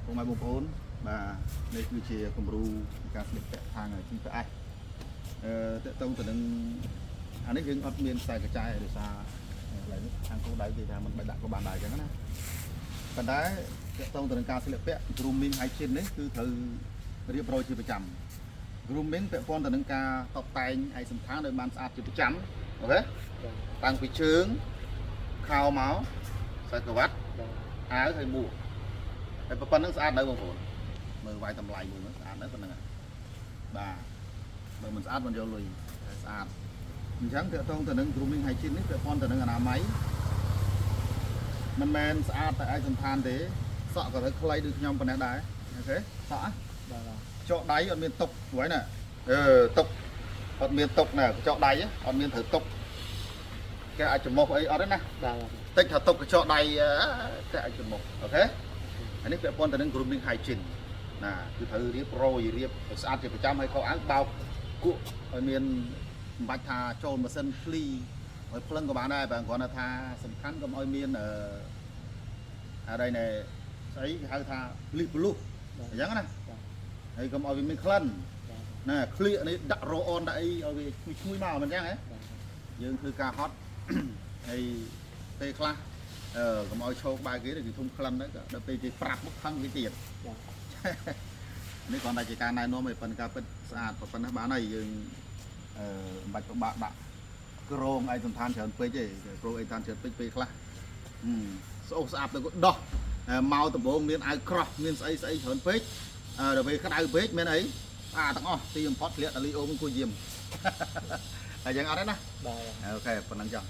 ពុកម៉ែបងប្អូនបាទនេះគឺជាគំរូការស្លៀកពាក់ខាងជីពឯតតកតងទៅនឹងអានេះយើងអត់មានខ្សែកញ្ចែដោយសារឥឡូវនេះខាងគោដៅគេថាមិនបាច់ដាក់ក៏បានដែរអញ្ចឹងណាប៉ុន្តែតកតងទៅនឹងការស្លៀកពាក់ grooming hygiene នេះគឺត្រូវរៀបរយជាប្រចាំ grooming ពាក់ព័ន្ធទៅនឹងការតុបតែងឯកសណ្ឋានឲ្យបានស្អាតជាប្រចាំអូខេតាំងពីជើងខោមកខ្សែក្រវ៉ាត់អាវហើយមួកហើយប៉ុណ្្នឹងស្អាតនៅបងប្អូនមើលវាយតម្លៃមួយស្អាតនៅប៉ុណ្្នឹងបាទបើមិនស្អាតមិនយកលុយស្អាតអញ្ចឹងតកតងទៅនឹង grooming hygiene នេះពាក់ព័ន្ធទៅនឹងអនាម័យមិនមែនស្អាតតែឯកសណ្ឋានទេសក់ក៏ត្រូវខ្លីដូចខ្ញុំប៉ុណ្ណេះដែរអូខេសក់ចកដៃអត់មានតុកព្រោះណាតុកអត់មានតុកណាចកដៃអត់មានត្រូវតុកគេអាចចំមុះអីអត់ទេណាតិចថាតុកកញ្ចក់ដៃគេអាចចំមុះអូខេអានេះពាក់ព័ន្ធទៅនឹង grooming hygiene ណាគឺត្រូវរៀបរយរៀបស្អាតជាប្រចាំហើយខោអាវបោកគក់ឲ្យមានមិនបាច់ថាចូលម៉ាស៊ីនភ្លីឲ្យភ្លឹងក៏បានដែរបើគ្រាន់តែថាសំខាន់កុំឲ្យមានอะไรណែស្អីគេហៅថាលិបលុះអញ្ចឹងណាហើយកុំឲ្យវាមានក្លិនណាឃ្លៀកនេះដាក់រ៉ូអនដាក់អីឲ្យវាឈ្ងុយមកមិនអញ្ចឹងហ៎យើងធ្វើការហត់ហើយពេលខ្លះកុំឲ្យឈោកបែរគេគេធំក្លិនទៅដល់ពេលគេប្រាប់មកខឹងគេទៀតនេះគ្រាន់តែជាការណែនាំឲ្យប៉ុន្តែការពិតស្អាតប៉ុណ្ណេះបានហើយយើងមិនបាច់ពិបាកដាក់ក្រងឯកសណ្ឋានច្រើនពេកទេក្រងឯកសណ្ឋានច្រើនពេកពេលខ្លះស្អុះស្អាប់ទៅក៏ដោះមកដំបងមានអាវក្រោះមានស្អីច្រើនពេកដល់ពេលក្តៅពេកមានអីស្អាតទាំងអស់ទីបំផុតធ្លាក់តាលីអូមិនគួរយាមតែយ៉ាងអត់ទេណាបាទអូខេប៉ុណ្ណឹងចុះ